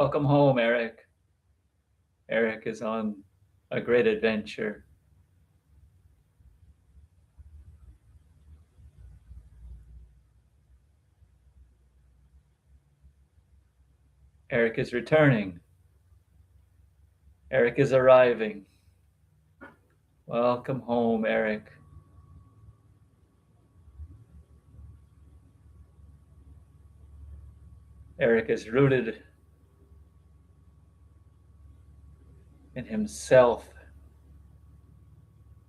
Welcome home, Eric. Eric is on a great adventure. Eric is returning. Eric is arriving. Welcome home, Eric. Eric is rooted in himself,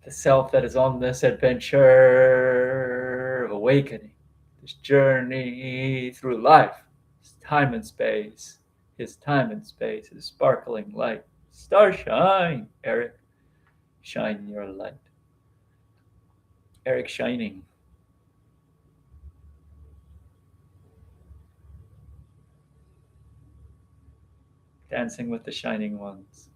the self that is on this adventure of awakening, this journey through life, his time and space, his time and space, his sparkling light. Star shine, Eric. Shine your light. Eric shining. Dancing with the shining ones.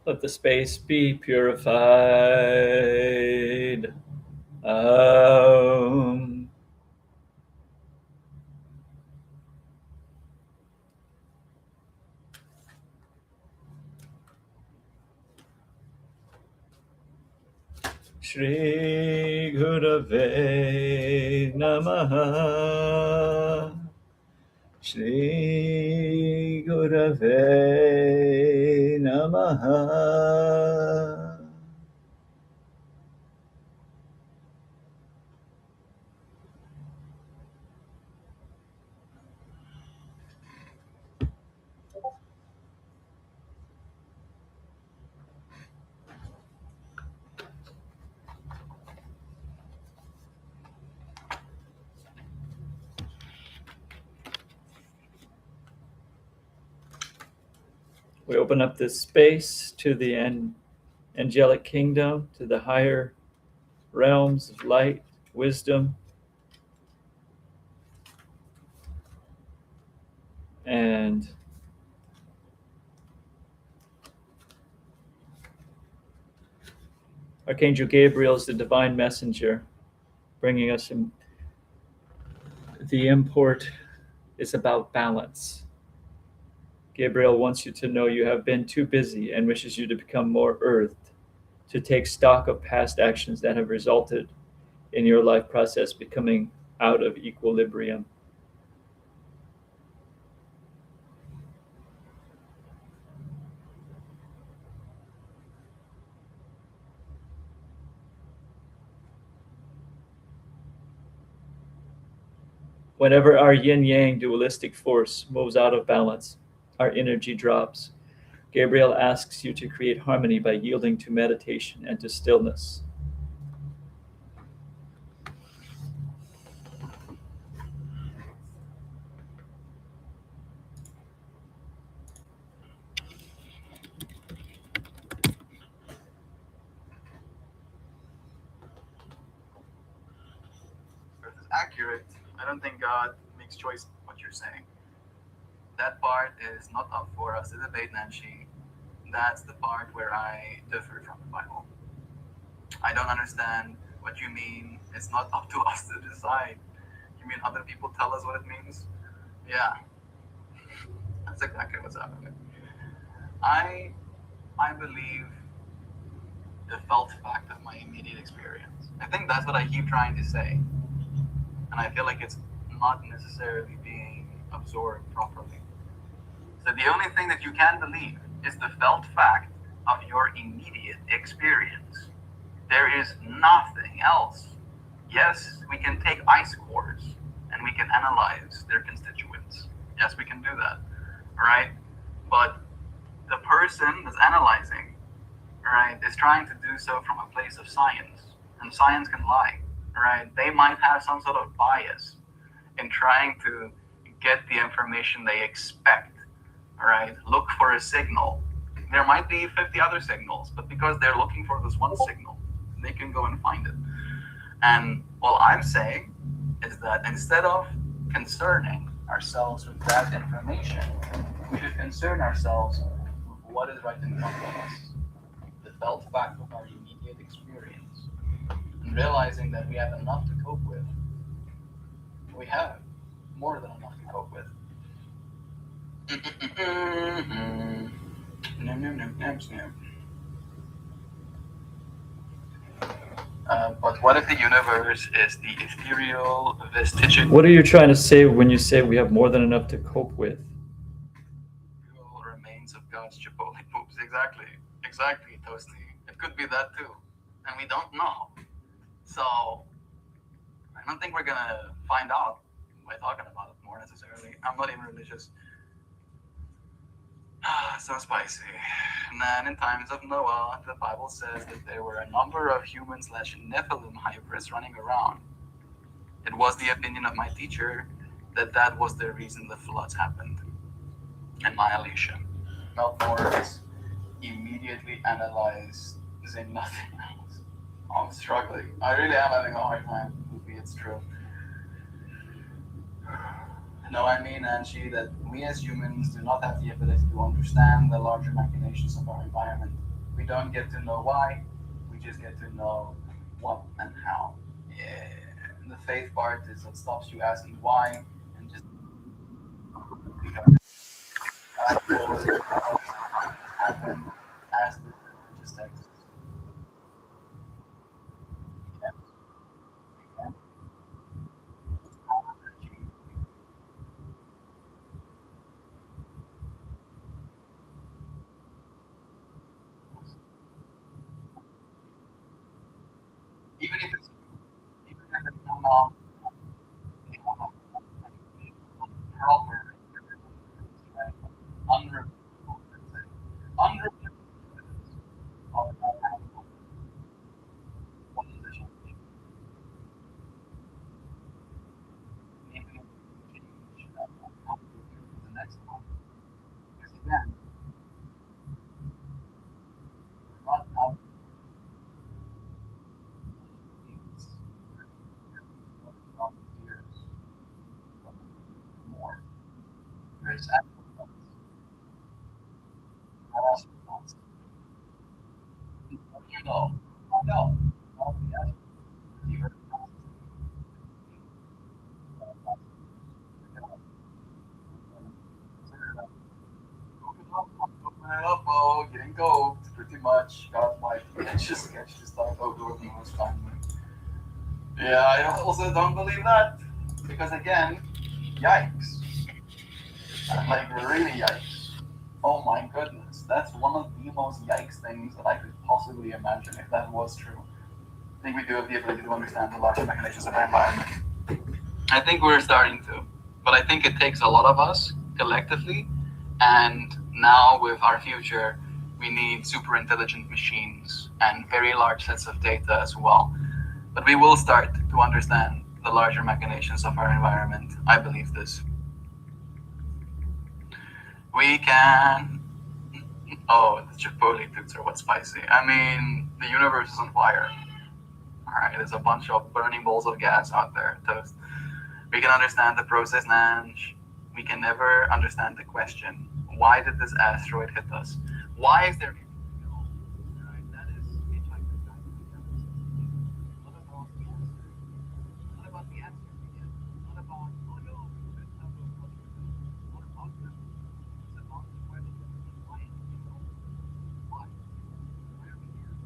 Let the space be purified. Um, Shri Gurave Namaha. Shri Gurave Namaha. We open up this space to the angelic kingdom, to the higher realms of light, wisdom, and Archangel Gabriel is the divine messenger, bringing us in. The import is about balance. Gabriel wants you to know you have been too busy and wishes you to become more earthed, to take stock of past actions that have resulted in your life process becoming out of equilibrium. Whenever our yin yang dualistic force moves out of balance, our energy drops. Gabriel asks you to create harmony by yielding to meditation and to stillness. accurate. I don't think God makes choice what you're saying. That part is not up for us to debate, Nancy. That's the part where I differ from the Bible. I don't understand what you mean. It's not up to us to decide. You mean other people tell us what it means? Yeah, that's exactly what's happening. I I believe the felt fact of my immediate experience. I think that's what I keep trying to say, and I feel like it's not necessarily being absorbed properly. So the only thing that you can believe is the felt fact of your immediate experience. There is nothing else. Yes, we can take ice cores and we can analyze their constituents. Yes, we can do that. All right? But the person that's analyzing, right, is trying to do so from a place of science. And science can lie. Right? They might have some sort of bias in trying to get the information they expect. Right? Look for a signal. There might be 50 other signals, but because they're looking for this one signal, they can go and find it. And all I'm saying is that instead of concerning ourselves with that information, we should concern ourselves with what is right in front of us, the felt fact of our immediate experience, and realizing that we have enough to cope with. We have more than enough to cope with. But what if the universe is the ethereal, vestigial What are you trying to say when you say we have more than enough to cope with? remains of God's Chipotle poops? Exactly. Exactly, Toasty. It could be that too. And we don't know. So I don't think we're gonna find out by talking about it more necessarily. I'm not even religious. So spicy. And then in times of Noah, the Bible says that there were a number of human slash Nephilim hybrids running around. It was the opinion of my teacher that that was the reason the floods happened. Annihilation. Melt Morris immediately analyzed saying nothing else. I'm struggling. I really am having a hard time. Maybe it's true. No, I mean, Angie, that we as humans do not have the ability to understand the larger machinations of our environment. We don't get to know why, we just get to know what and how. Yeah. And the faith part is what stops you asking why and just ask what happened as the religious text. Yeah. Yeah. Even if it's not proper, unreputable, unreputable of what is the maybe change how we do the next one. Because again, we're not out things from years more. There's actual lots. You know, I know. All the actual receiver oh, getting coked, pretty much. Got my just sketch to start over with the most time. Yeah, I also don't believe that. Because again, yikes. Like really yikes. Oh my goodness. That's one of the most yikes things that I could possibly imagine if that was true. I think we do have the ability to understand the larger machinations of our environment. I think we're starting to. But I think it takes a lot of us collectively. And now with our future, we need super intelligent machines and very large sets of data as well. But we will start to understand the larger machinations of our environment. I believe this. We can. Oh, the Chipotle toots are what's spicy. I mean, the universe is on fire. All right, there's a bunch of burning balls of gas out there. Toast. We can understand the process, Nanj. We can never understand the question. Why did this asteroid hit us? Why is there... Right? That is Hitchhiker's Guide to the Galaxy. What about the answer? What about the answer again? What about, oh no, we couldn't have those questions. What about them? It's about the question. Why is it so? Why? Why are we here?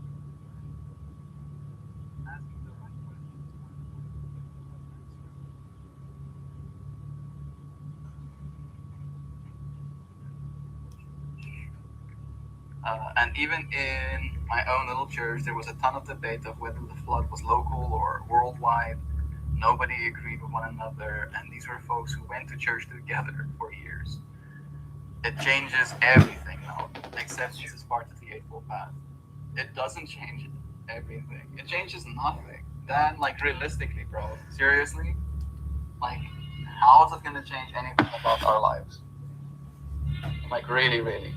Asking the right questions are the way to get the right answer. And even in my own little church, there was a ton of debate of whether the flood was local or worldwide. Nobody agreed with one another, and these were folks who went to church together for years. It changes everything now, except Jesus part of the Eightfold Path. It doesn't change everything. It changes nothing. Then, like, realistically, bro, seriously, like, how is it gonna change anything about our lives? Like, really, really.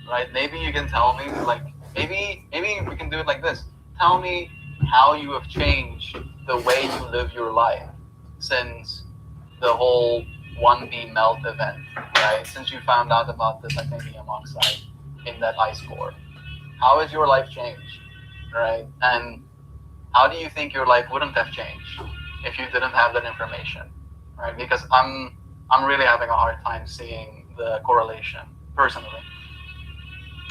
Right? Maybe you can tell me, like, maybe we can do it like this. Tell me how you have changed the way you live your life since the whole 1B melt event, right? Since you found out about the titanium oxide in that ice core. How has your life changed, right? And how do you think your life wouldn't have changed if you didn't have that information, right? Because I'm really having a hard time seeing the correlation, personally.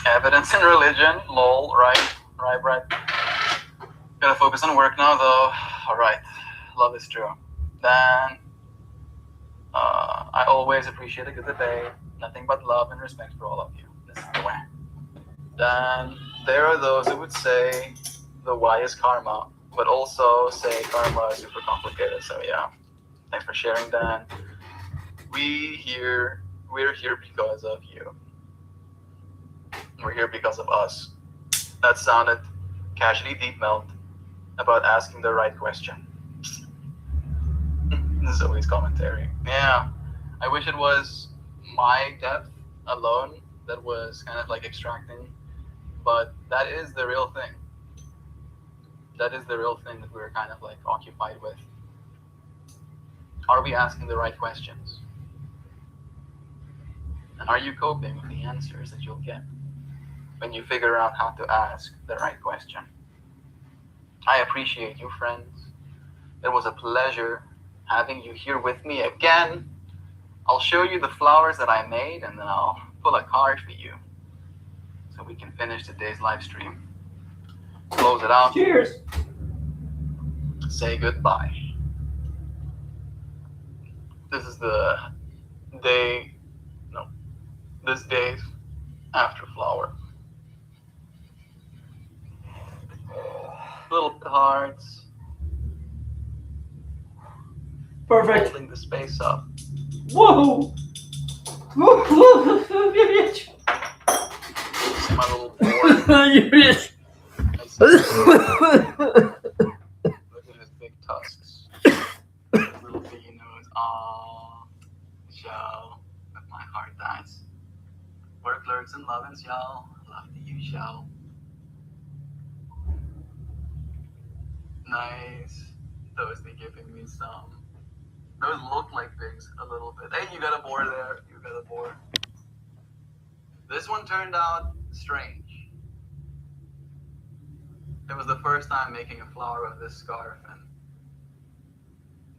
Evidence in religion, lol, right? Gotta focus on work now, though. All right, love is true. Then, I always appreciate a good debate. Nothing but love and respect for all of you. This is the way. Then, there are those who would say the why is karma, but also say karma is super complicated. So yeah, thanks for sharing, Dan. We're here because of you. We're here because of us. That sounded casually deep melt about asking the right question. Zoe's commentary. Yeah, I wish it was my depth alone that was kind of like extracting, but that is the real thing. That is the real thing that we're kind of like occupied with. Are we asking the right questions? And are you coping with the answers that you'll get when you figure out how to ask the right question? I appreciate you, friends. It was a pleasure having you here with me again. I'll show you the flowers that I made, and then I'll pull a card for you so we can finish today's live stream. Close it out. Cheers. Say goodbye. This is the day, no, this day's after flower. Little cards. Perfect. Holding the space up. Whoa. See my little board. You bitch. Look at his big tusks. Little piggy nose. Aww. Shell. But my heart dies. Work, lurks, and lovins, y'all. Love to you, shall. Nice. Those be giving me some. Those look like pigs a little bit. Hey, you got a boar there. You got a boar. This one turned out strange. It was the first time making a flower of this scarf, and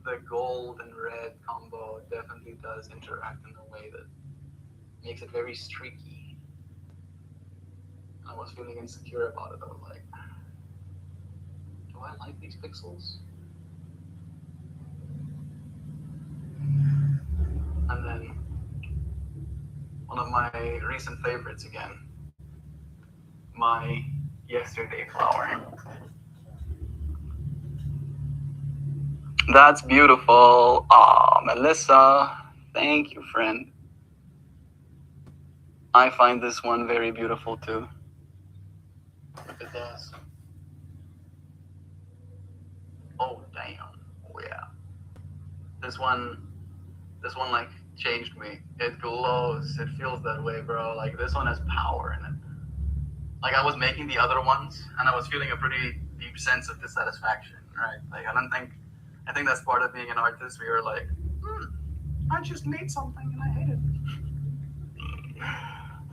the gold and red combo definitely does interact in a way that makes it very streaky. I was feeling insecure about it. I was like, do I like these pixels? And then one of my recent favorites again, my yesterday flower. That's beautiful. Aw, Melissa, thank you, friend. I find this one very beautiful too. Look at this. Oh, damn. Oh, yeah. This one like changed me. It glows. It feels that way, bro. Like this one has power in it. Like I was making the other ones and I was feeling a pretty deep sense of dissatisfaction, right? Like I I think that's part of being an artist. We were like, I just made something and I hate it.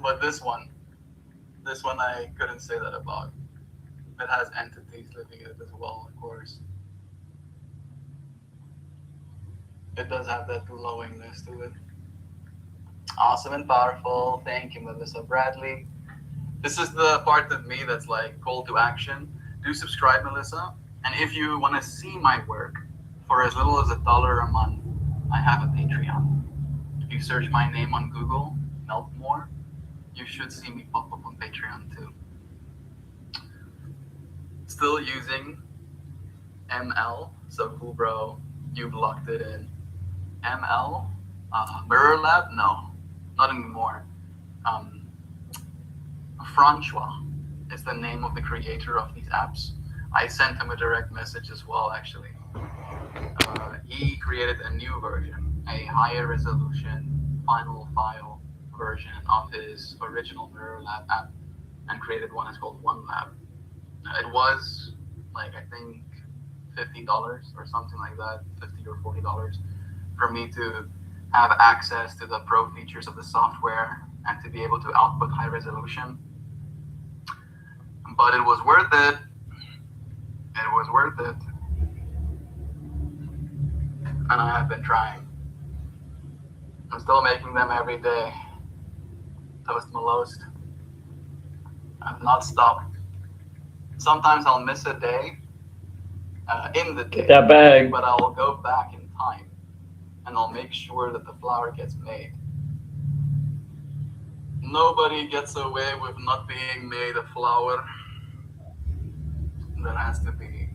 But this one I couldn't say that about. It has entities living in it as well, of course. It does have that glowingness to it. Awesome and powerful. Thank you, Melissa Bradley. This is the part of me that's like call to action. Do subscribe, Melissa. And if you want to see my work for as little as $1 a month, I have a Patreon. If you search my name on Google, Meltmore, you should see me pop up on Patreon too. Still using ML, so cool, bro. You've locked it in. ML? Mirror Lab? No, not anymore. Francois is the name of the creator of these apps. I sent him a direct message as well, actually. He created a new version, a higher resolution final file version of his original Mirror Lab app, and created one that's called OneLab. It was like, I think, $50 or something like that, $50 or $40, for me to have access to the pro features of the software and to be able to output high resolution. But it was worth it. It was worth it. And I have been trying. I'm still making them every day. Toast Malost. I've not stopped. Sometimes I'll miss a day in the day. Get that bag. But I'll go back in time and I'll make sure that the flower gets made. Nobody gets away with not being made a flower. There has to be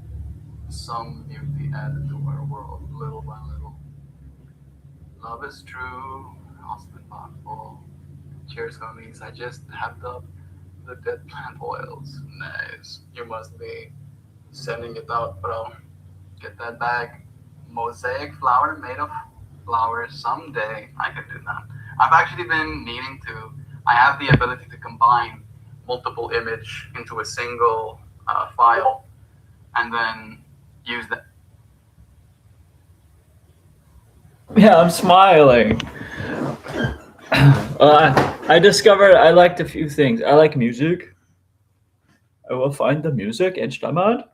some beauty added to our world, little by little. Love is true, awesome and powerful. Cheers, homies. I just tapped up the dead plant oils. Nice. You must be sending it out, bro. Get that bag. Mosaic flower made of flowers. Someday I could do that. I've actually been needing to. I have the ability to combine multiple image into a single file and then use that. Yeah, I'm smiling. I discovered I liked a few things. I like music. I will find the music instrument.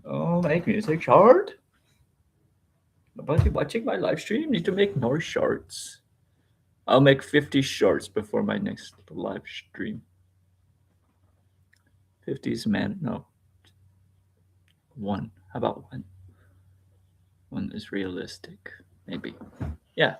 Oh, make music short. Nobody watching my live stream need to make more shorts. I'll make 50 shorts before my next live stream. 50 is man, no. One. How about one? One is realistic, maybe. Yeah,